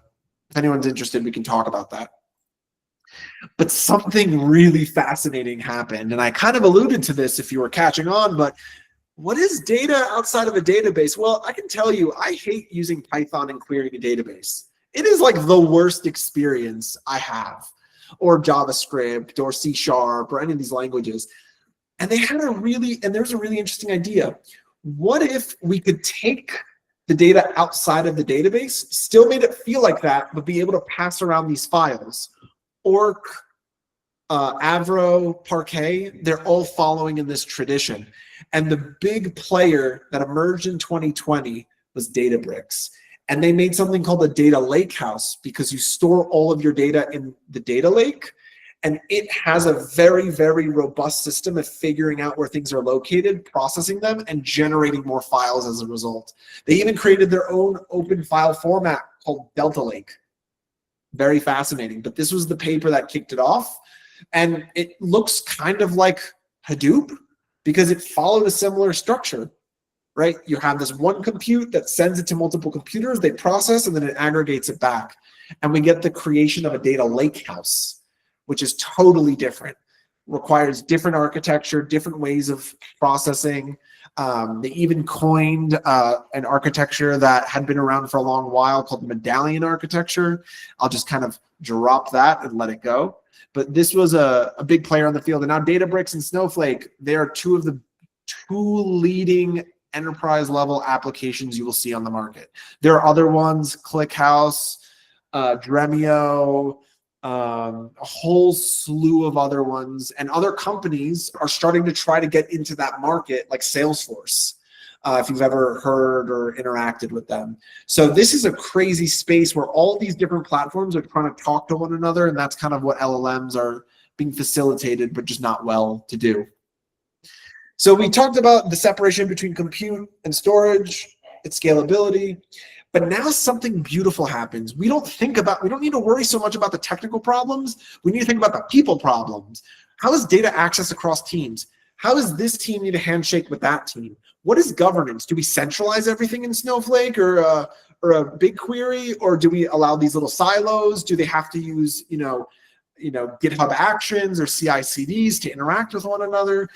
anyone's interested, we can talk about that. But something really fascinating happened, and I kind of alluded to this if you were catching on, but what is data outside of a database? Well, I can tell you, I hate using Python and querying a database. It is like the worst experience I have, or JavaScript or C# or any of these languages. And there's a really interesting idea. What if we could take the data outside of the database, still made it feel like that, but be able to pass around these files? Orc, Avro, Parquet, they're all following in this tradition. And the big player that emerged in 2020 was Databricks. And they made something called a data lake house, because you store all of your data in the data lake. And it has a very, very robust system of figuring out where things are located, processing them, and generating more files as a result. They even created their own open file format called Delta Lake. Very fascinating. But this was the paper that kicked it off. And it looks kind of like Hadoop because it followed a similar structure, right? You have this one compute that sends it to multiple computers, they process, and then it aggregates it back. And we get the creation of a data lake house, which is totally different. Requires different architecture, different ways of processing. They even coined an architecture that had been around for a long while called the medallion architecture. I'll just kind of drop that and let it go. But this was a big player on the field. And now Databricks and Snowflake, they are two leading enterprise level applications you will see on the market. There are other ones, ClickHouse, Dremio, a whole slew of other ones, and other companies are starting to try to get into that market, like Salesforce, if you've ever heard or interacted with them. So this is a crazy space where all these different platforms are trying to talk to one another, and that's kind of what LLMs are being facilitated, but just not well to do. So we talked about the separation between compute and storage, its scalability. But now something beautiful happens. We don't need to worry so much about the technical problems. We need to think about the people problems. How is data access across teams? How does this team need a handshake with that team? What is governance? Do we centralize everything in Snowflake or a BigQuery, or do we allow these little silos? Do they have to use GitHub Actions or CI/CDs to interact with one another?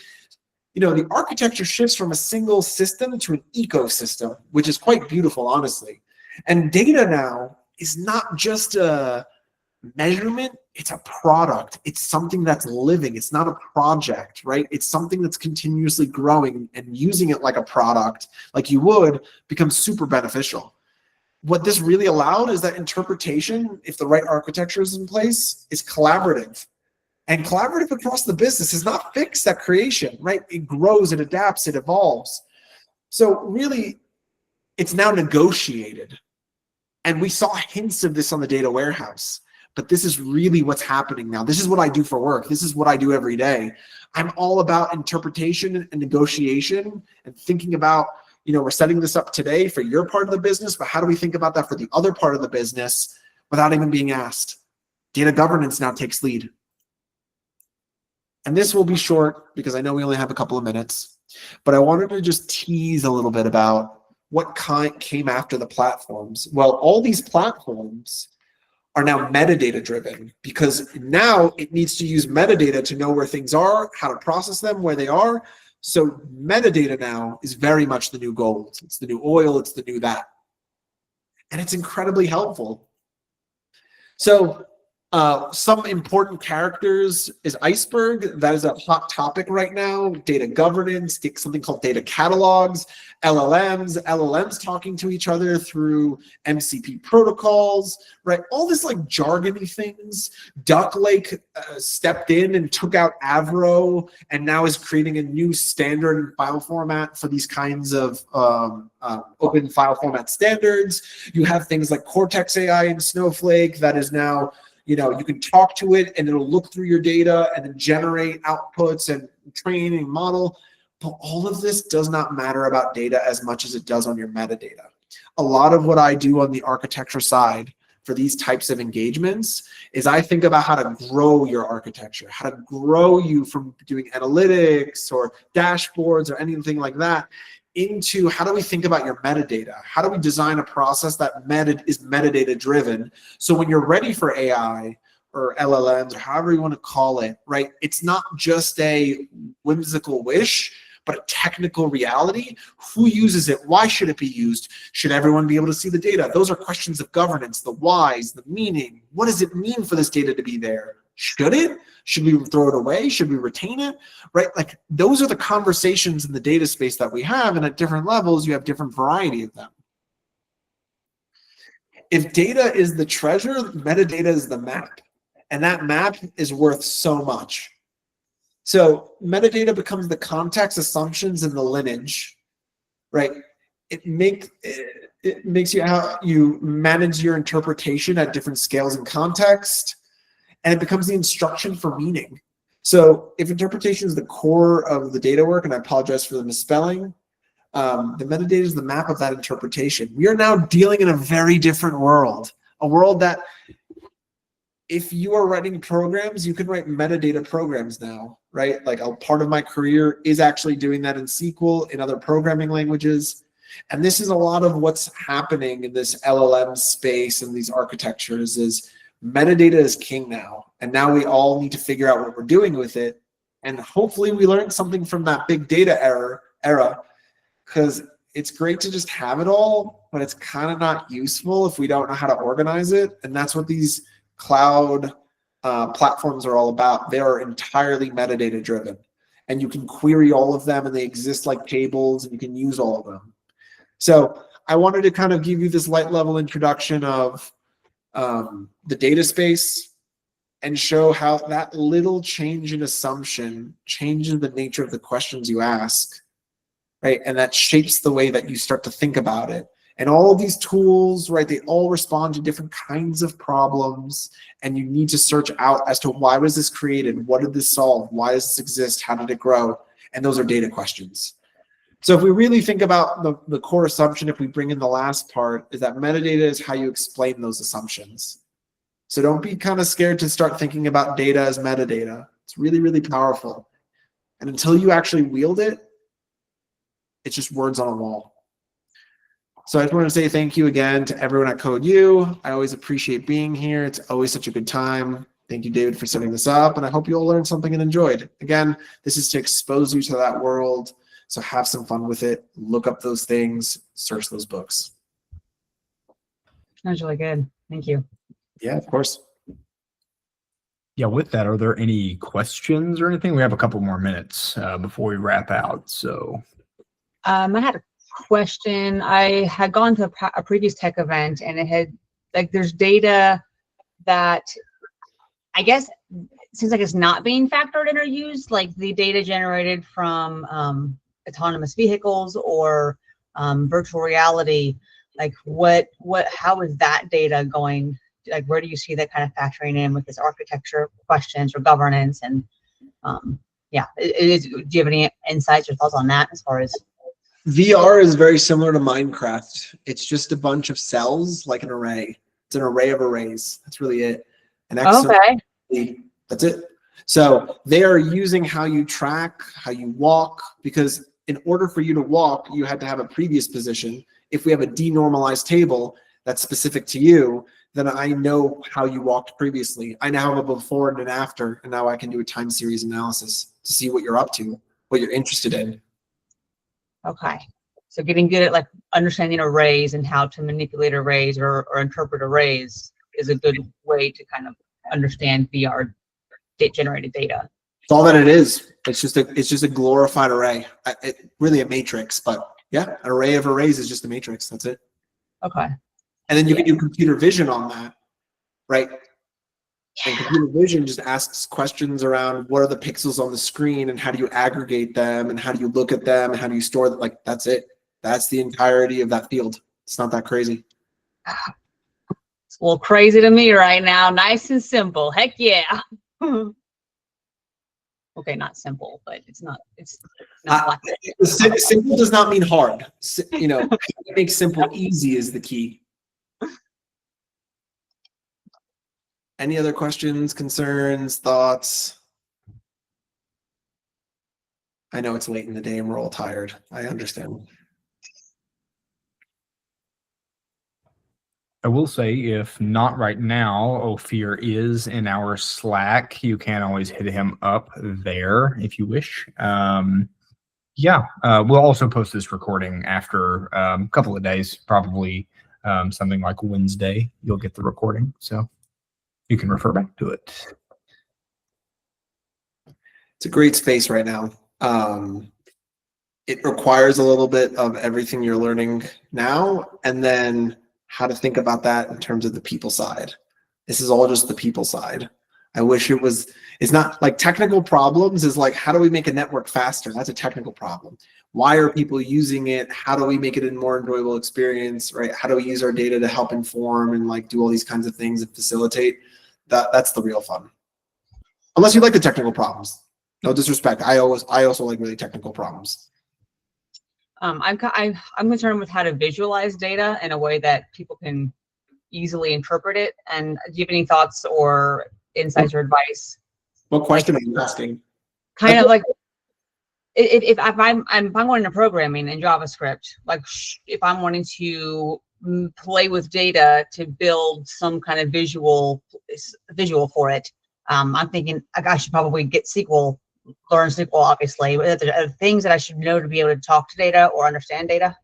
The architecture shifts from a single system to an ecosystem, which is quite beautiful, honestly. And data now is not just a measurement, it's a product. It's something that's living. It's not a project, right? It's something that's continuously growing, and using it like a product, like you would, becomes super beneficial. What this really allowed is that interpretation, if the right architecture is in place, is collaborative. And collaborative across the business is not fixed at creation, right? It grows, it adapts, it evolves. So really, it's now negotiated. And we saw hints of this on the data warehouse. But this is really what's happening now. This is what I do for work. This is what I do every day. I'm all about interpretation and negotiation and thinking about, we're setting this up today for your part of the business, but how do we think about that for the other part of the business without even being asked? Data governance now takes lead. And this will be short because I know we only have a couple of minutes. But I wanted to just tease a little bit about what came after the platforms. Well, all these platforms are now metadata driven, because now it needs to use metadata to know where things are, how to process them, where they are. So metadata now is very much the new gold. It's the new oil, it's the new that. And it's incredibly helpful. So some important characters is Iceberg. That is a hot topic right now. Data governance, something called data catalogs, LLMs talking to each other through MCP protocols, right? All this like jargony things. Duck Lake stepped in and took out Avro and now is creating a new standard file format for these kinds of open file format standards. You have things like Cortex AI and Snowflake that is now, you know, you can talk to it and it'll look through your data and then generate outputs and train and model. But all of this does not matter about data as much as it does on your metadata. A lot of what I do on the architecture side for these types of engagements is I think about how to grow your architecture, how to grow you from doing analytics or dashboards or anything like that into how do we think about your metadata? How do we design a process that is metadata driven? So when you're ready for AI or LLMs or however you want to call it, right? It's not just a whimsical wish, but a technical reality. Who uses it? Why should it be used? Should everyone be able to see the data? Those are questions of governance, the whys, the meaning. What does it mean for this data to be there? Should it? Should we throw it away? Should we retain it? Right? Like those are the conversations in the data space that we have, and at different levels, you have different variety of them. If data is the treasure, metadata is the map, and that map is worth so much. So metadata becomes the context, assumptions, and the lineage, right? It makes you how you manage your interpretation at different scales and context, and it becomes the instruction for meaning. So if interpretation is the core of the data work, and I apologize for the misspelling, the metadata is the map of that interpretation. We are now dealing in a very different world, a world that if you are writing programs, you can write metadata programs now, right? Like a part of my career is actually doing that in SQL, in other programming languages. And this is a lot of what's happening in this LLM space and these architectures is metadata is king now. And now we all need to figure out what we're doing with it. And hopefully we learned something from that big data era, because it's great to just have it all, but it's kind of not useful if we don't know how to organize it. And that's what these cloud platforms are all about. They are entirely metadata driven, and you can query all of them and they exist like tables and you can use all of them. So I wanted to kind of give you this light level introduction of the data space and show how that little change in assumption changes the nature of the questions you ask, right? And that shapes the way that you start to think about it. And all of these tools, right, they all respond to different kinds of problems, and you need to search out as to why was this created? What did this solve? Why does this exist? How did it grow? And those are data questions. So if we really think about the core assumption, if we bring in the last part, is that metadata is how you explain those assumptions. So don't be kind of scared to start thinking about data as metadata. It's really, really powerful. And until you actually wield it, it's just words on a wall. So I just want to say thank you again to everyone at CodeU. I always appreciate being here. It's always such a good time. Thank you, David, for setting this up. And I hope you all learned something and enjoyed. Again, this is to expose you to that world. So have some fun with it. Look up those things. Search those books. That was really good. Thank you. Yeah, of course. Yeah, with that, are there any questions or anything? We have a couple more minutes before we wrap out. So I had a question. I had gone to a previous tech event, and it had like there's data that I guess seems like it's not being factored in or used, like the data generated from autonomous vehicles or virtual reality. Like how is that data going? Like where do you see that kind of factoring in with this architecture questions or governance? And yeah, do you have any insights or thoughts on that as far as? VR is very similar to Minecraft. It's just a bunch of cells, like an array. It's an array of arrays. That's really it. That's it. So they are using how you track, how you walk, because in order for you to walk, you had to have a previous position. If we have a denormalized table that's specific to you, then I know how you walked previously. I now have a before and an after, and now I can do a time series analysis to see what you're up to, what you're interested in. Okay. So getting good at like understanding arrays and how to manipulate arrays or interpret arrays is a good way to kind of understand VR generated data. It's all that it is. It's just a glorified array. Really a matrix, but yeah, an array of arrays is just a matrix. That's it. Okay. And then you can do computer vision on that, right? And computer vision just asks questions around what are the pixels on the screen and how do you aggregate them and how do you look at them and how do you store them? Like, that's it. That's the entirety of that field. It's not that crazy. It's a little crazy to me right now. Nice and simple. Heck yeah. Okay, not simple, but it's not like Simple does not mean hard. You know, make simple easy is the key. Any other questions, concerns, thoughts? I know it's late in the day and we're all tired. I understand. I will say, if not right now, Ofir is in our Slack. You can always hit him up there if you wish. Yeah, we'll also post this recording after a couple of days, probably something like Wednesday. You'll get the recording, so you can refer back to it. It's a great space right now. It requires a little bit of everything you're learning now, and then how to think about that in terms of the people side. This is all just the people side. I wish it's not like technical problems is like, how do we make a network faster? That's a technical problem. Why are people using it? How do we make it a more enjoyable experience, right? How do we use our data to help inform and like do all these kinds of things and facilitate? That's the real fun. Unless you like the technical problems. No disrespect. I also like really technical problems. I'm concerned with how to visualize data in a way that people can easily interpret it. And do you have any thoughts or insights or advice? What question are you asking? Kind of like if I'm going into programming in JavaScript, like if I'm wanting to play with data to build some kind of visual for it, I'm thinking I should probably get SQL. Learn SQL, obviously. But are there things that I should know to be able to talk to data or understand data?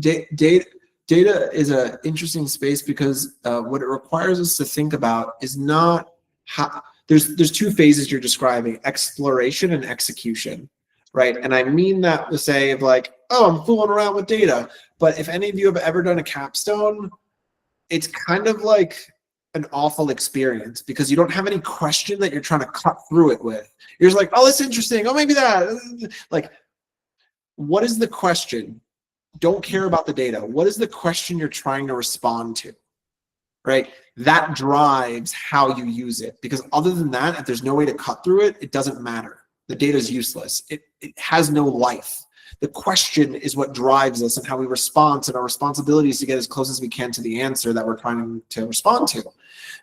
Data is an interesting space because what it requires us to think about is not how there's two phases you're describing: exploration and execution, right? And I mean that to say of like, oh, I'm fooling around with data. But if any of you have ever done a capstone, it's kind of like an awful experience because you don't have any question that you're trying to cut through it with. You're just like, oh, that's interesting. Oh, maybe that. Like, what is the question? Don't care about the data. What is the question you're trying to respond to? Right? That drives how you use it. Because other than that, if there's no way to cut through it, it doesn't matter. The data is useless. It has no life. The question is what drives us and how we respond, and our responsibility is to get as close as we can to the answer that we're trying to respond to.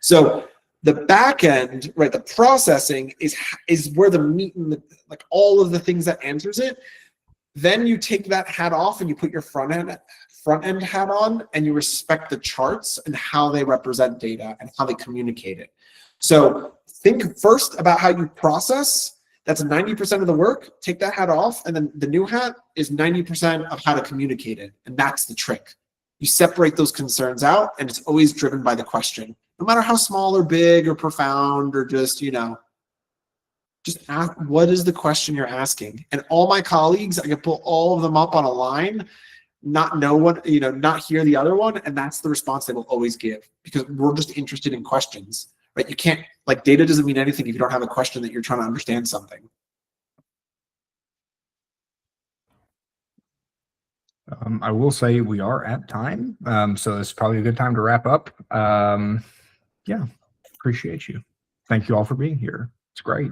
So the back end, right, the processing is where the meat and like all of the things that answers it. Then you take that hat off and you put your front end hat on, and you respect the charts and how they represent data and how they communicate it. So think first about how you process. That's 90% of the work. Take that hat off, and then the new hat is 90% of how to communicate it. And that's the trick. You separate those concerns out, and it's always driven by the question. No matter how small or big or profound or just, just ask, what is the question you're asking? And all my colleagues, I can pull all of them up on a line, not know what, not hear the other one, and that's the response they will always give because we're just interested in questions. Right? You can't, like, data doesn't mean anything if you don't have a question that you're trying to understand something. I will say we are at time, so it's probably a good time to wrap up. Yeah, appreciate you. Thank you all for being here. It's great.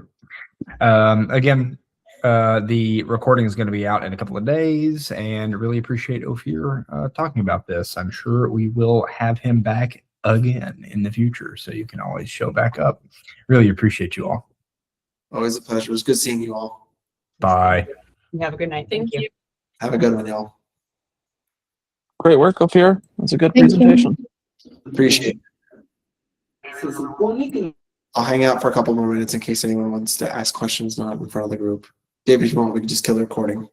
Again, the recording is going to be out in a couple of days, and really appreciate Ofir talking about this. I'm sure we will have him back again in the future, so you can always show back up. Really appreciate you all. Always a pleasure. It was good seeing you all. Bye. You have a good night. Thank you. Have a good one, y'all. Great work, Ofir. That's a good Thank you. presentation. Appreciate it. I'll hang out for a couple more minutes in case anyone wants to ask questions not in front of the group. David, if you want, we can just kill the recording.